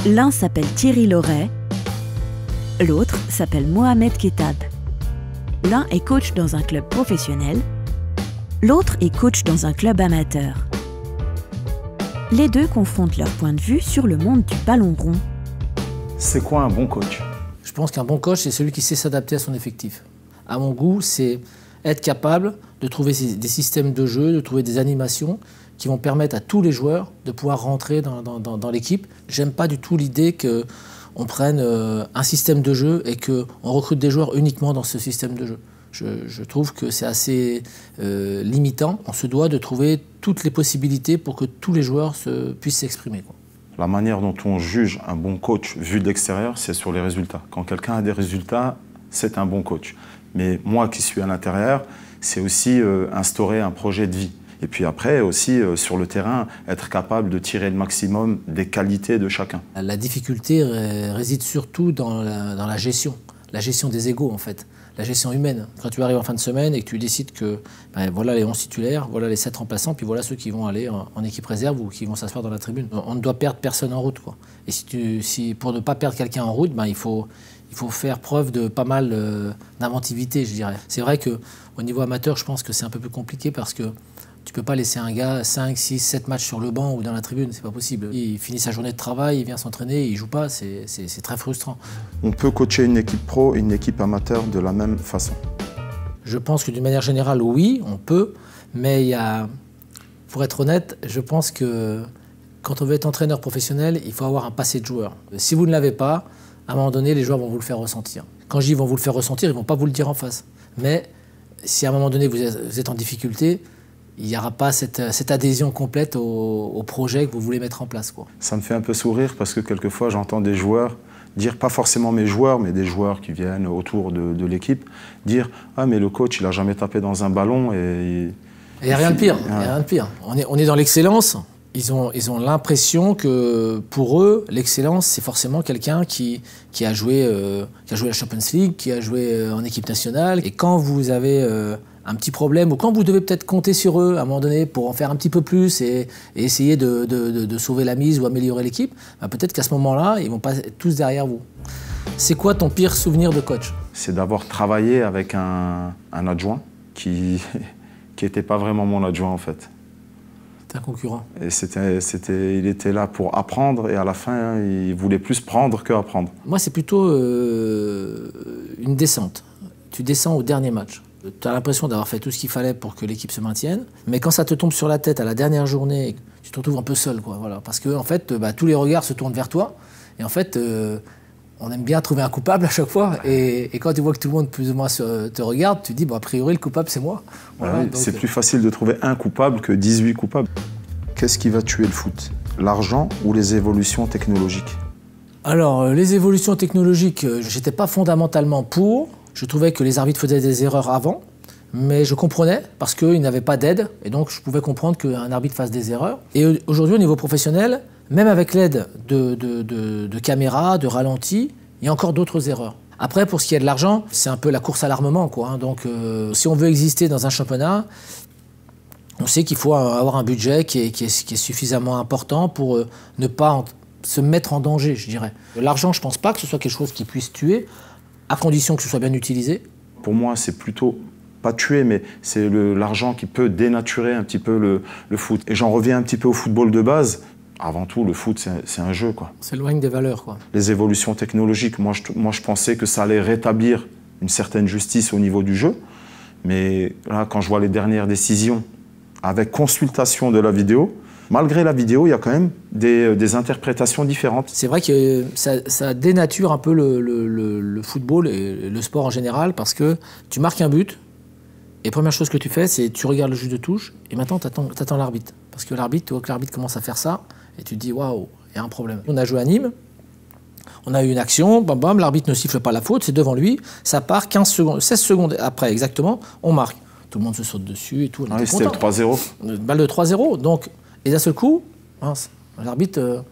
L'un s'appelle Thierry Loret, l'autre s'appelle Mohamed Ketab. L'un est coach dans un club professionnel, l'autre est coach dans un club amateur. Les deux confrontent leur point de vue sur le monde du ballon rond. C'est quoi un bon coach? Je pense qu'un bon coach, c'est celui qui sait s'adapter à son effectif. À mon goût, c'est être capable de trouver des systèmes de jeu, de trouver des animations qui vont permettre à tous les joueurs de pouvoir rentrer dans l'équipe. J'aime pas du tout l'idée qu'on prenne un système de jeu et qu'on recrute des joueurs uniquement dans ce système de jeu. Je trouve que c'est assez limitant. On se doit de trouver toutes les possibilités pour que tous les joueurs puissent s'exprimer. La manière dont on juge un bon coach vu de l'extérieur, c'est sur les résultats. Quand quelqu'un a des résultats, c'est un bon coach. Mais moi qui suis à l'intérieur, c'est aussi instaurer un projet de vie. Et puis après aussi, sur le terrain, être capable de tirer le maximum des qualités de chacun. La difficulté réside surtout dans la gestion des égos en fait, la gestion humaine. Quand tu arrives en fin de semaine et que tu décides que voilà les 11 titulaires, voilà les 7 remplaçants, puis voilà ceux qui vont aller en équipe réserve ou qui vont s'asseoir dans la tribune. On ne doit perdre personne en route, quoi. Et pour ne pas perdre quelqu'un en route, il faut faire preuve de pas mal d'inventivité, je dirais. C'est vrai qu'au niveau amateur, je pense que c'est un peu plus compliqué parce que tu peux pas laisser un gars 5, 6, 7 matchs sur le banc ou dans la tribune, c'est pas possible. Il finit sa journée de travail, il vient s'entraîner, il joue pas, c'est très frustrant. On peut coacher une équipe pro et une équipe amateur de la même façon? Je pense que d'une manière générale, oui, on peut, mais pour être honnête, je pense que quand on veut être entraîneur professionnel, il faut avoir un passé de joueur. Si vous ne l'avez pas, à un moment donné, les joueurs vont vous le faire ressentir. Quand je dis vont vous le faire ressentir, ils vont pas vous le dire en face. Mais si à un moment donné vous êtes en difficulté, il n'y aura pas cette adhésion complète au projet que vous voulez mettre en place, quoi. Ça me fait un peu sourire parce que quelquefois j'entends des joueurs dire, pas forcément mes joueurs, mais des joueurs qui viennent autour de l'équipe, dire « Ah mais le coach, il n'a jamais tapé dans un ballon et… » Il n'y a rien de pire, rien de pire. On est dans l'excellence. Ils ont l'impression que pour eux, l'excellence, c'est forcément quelqu'un qui a joué la Champions League, qui a joué en équipe nationale. Et quand vous avez un petit problème, ou quand vous devez peut-être compter sur eux à un moment donné pour en faire un petit peu plus et essayer de sauver la mise ou améliorer l'équipe, peut-être qu'à ce moment-là, ils vont pas être tous derrière vous. C'est quoi ton pire souvenir de coach? C'est d'avoir travaillé avec un adjoint qui n'était pas vraiment mon adjoint en fait. C'était un concurrent. Et il était là pour apprendre et à la fin, il voulait plus prendre qu'apprendre. Moi, c'est plutôt une descente. Tu descends au dernier match. Tu as l'impression d'avoir fait tout ce qu'il fallait pour que l'équipe se maintienne, mais quand ça te tombe sur la tête à la dernière journée, tu te retrouves un peu seul, quoi, voilà, parce que en fait, tous les regards se tournent vers toi, et en fait, on aime bien trouver un coupable à chaque fois, et quand tu vois que tout le monde plus ou moins te regarde, tu te dis, bon, a priori, le coupable, c'est moi. Voilà, c'est plus facile de trouver un coupable que 18 coupables. Qu'est-ce qui va tuer le foot? L'argent ou les évolutions technologiques? Alors, les évolutions technologiques, j'étais pas fondamentalement pour. Je trouvais que les arbitres faisaient des erreurs avant, mais je comprenais parce qu'ils n'avaient pas d'aide, et donc je pouvais comprendre qu'un arbitre fasse des erreurs. Et aujourd'hui, au niveau professionnel, même avec l'aide de caméras, de ralentis, il y a encore d'autres erreurs. Après, pour ce qui est de l'argent, c'est un peu la course à l'armement, quoi. Donc, si on veut exister dans un championnat, on sait qu'il faut avoir un budget qui est suffisamment important pour ne pas se mettre en danger, je dirais. L'argent, je ne pense pas que ce soit quelque chose qui puisse tuer, à condition que ce soit bien utilisé. Pour moi, c'est plutôt, pas tuer, mais c'est l'argent qui peut dénaturer un petit peu le foot. Et j'en reviens un petit peu au football de base. Avant tout, le foot, c'est un jeu, quoi. C'est loin des valeurs, quoi. Les évolutions technologiques, moi, je pensais que ça allait rétablir une certaine justice au niveau du jeu. Mais là, quand je vois les dernières décisions, avec consultation de la vidéo, malgré la vidéo, il y a quand même des interprétations différentes. C'est vrai que ça dénature un peu le football et le sport en général, parce que tu marques un but, et première chose que tu fais, c'est tu regardes le juge de touche, et maintenant tu attends l'arbitre. Parce que l'arbitre, tu vois que l'arbitre commence à faire ça, et tu te dis, waouh, il y a un problème. On a joué à Nîmes, on a eu une action, bam bam, l'arbitre ne siffle pas la faute, c'est devant lui, ça part 15 secondes, 16 secondes après exactement, on marque. Tout le monde se saute dessus et tout. C'était le 3-0. Balle de 3-0, donc, et d'un seul coup, l'arbitre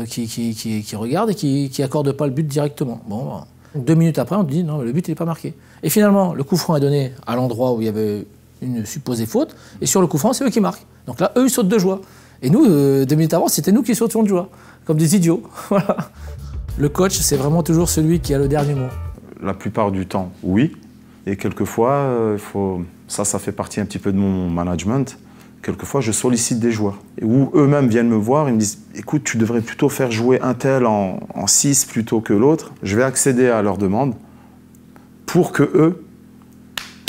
qui regarde et qui accorde pas le but directement. Bon, 2 minutes après, on te dit non, le but il n'est pas marqué. Et finalement, le coup franc est donné à l'endroit où il y avait une supposée faute, et sur le coup franc, c'est eux qui marquent. Donc là, eux, ils sautent de joie. Et nous, 2 minutes avant, c'était nous qui sortions de joie, comme des idiots. Voilà. Le coach, c'est vraiment toujours celui qui a le dernier mot. La plupart du temps, oui. Et quelquefois, ça fait partie un petit peu de mon management. Quelquefois, je sollicite des joueurs. Ou eux-mêmes viennent me voir et me disent « Écoute, tu devrais plutôt faire jouer un tel en 6 plutôt que l'autre. » Je vais accéder à leur demande pour qu'eux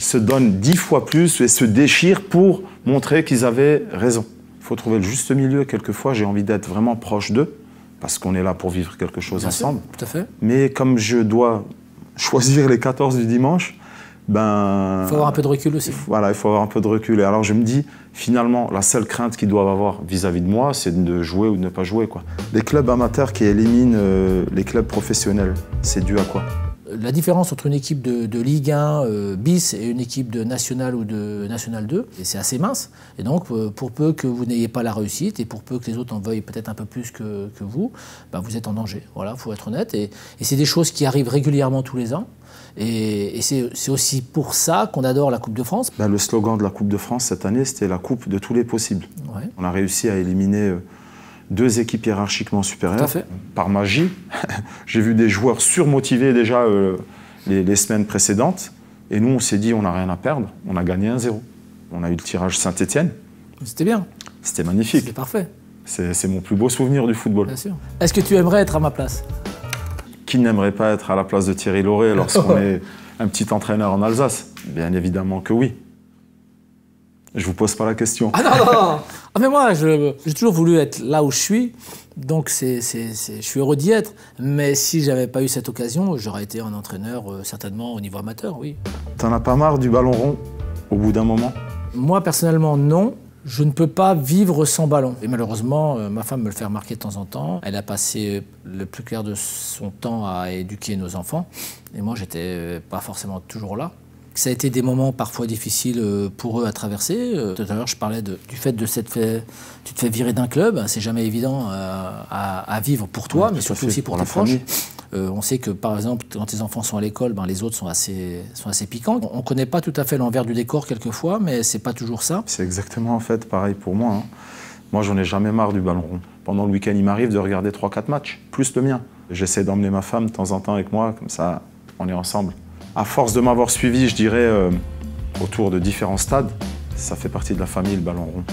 se donnent 10 fois plus et se déchirent pour montrer qu'ils avaient raison. Il faut trouver le juste milieu. Quelquefois, j'ai envie d'être vraiment proche d'eux parce qu'on est là pour vivre quelque chose ensemble. Tout à fait. Mais comme je dois choisir les 14 du dimanche, il faut avoir un peu de recul aussi. Voilà, il faut avoir un peu de recul. Et alors je me dis, finalement, la seule crainte qu'ils doivent avoir vis-à-vis de moi, c'est de jouer ou de ne pas jouer, quoi. Les clubs amateurs qui éliminent les clubs professionnels, c'est dû à quoi? La différence entre une équipe de Ligue 1 bis et une équipe de National ou de National 2, c'est assez mince. Et donc, pour peu que vous n'ayez pas la réussite et pour peu que les autres en veuillent peut-être un peu plus que vous, vous êtes en danger. Voilà, il faut être honnête. Et c'est des choses qui arrivent régulièrement tous les ans. Et c'est aussi pour ça qu'on adore la Coupe de France. Le slogan de la Coupe de France cette année, c'était la coupe de tous les possibles. Ouais. On a réussi à éliminer 2 équipes hiérarchiquement supérieures. Tout à fait. Par magie. J'ai vu des joueurs surmotivés déjà les semaines précédentes. Et nous, on s'est dit, on n'a rien à perdre. On a gagné 1-0. On a eu le tirage Saint-Étienne. C'était bien. C'était magnifique. C'était parfait. C'est mon plus beau souvenir du football. Bien sûr. Est-ce que tu aimerais être à ma place? Qui n'aimerait pas être à la place de Thierry Laurey lorsqu'on est un petit entraîneur en Alsace? Bien évidemment que oui. Je vous pose pas la question. Ah non. Ah mais moi, j'ai toujours voulu être là où je suis, donc je suis heureux d'y être. Mais si j'avais pas eu cette occasion, j'aurais été un entraîneur certainement au niveau amateur, oui. T'en as pas marre du ballon rond au bout d'un moment? Moi, personnellement, non. Je ne peux pas vivre sans ballon. Et malheureusement, ma femme me le fait remarquer de temps en temps. Elle a passé le plus clair de son temps à éduquer nos enfants. Et moi, j'étais pas forcément toujours là. Ça a été des moments parfois difficiles pour eux à traverser. Tout à l'heure, je parlais du fait de tu te fais virer d'un club. C'est jamais évident à vivre pour toi, mais surtout aussi pour tes proches. On sait que, par exemple, quand tes enfants sont à l'école, les autres sont assez piquants. On ne connaît pas tout à fait l'envers du décor quelquefois, mais c'est pas toujours ça. C'est exactement en fait pareil pour moi. Hein. Moi, j'en ai jamais marre du ballon rond. Pendant le week-end, il m'arrive de regarder 3-4 matchs, plus le mien. J'essaie d'emmener ma femme de temps en temps avec moi, comme ça, on est ensemble. À force de m'avoir suivi, je dirais, autour de différents stades, ça fait partie de la famille, le ballon rond.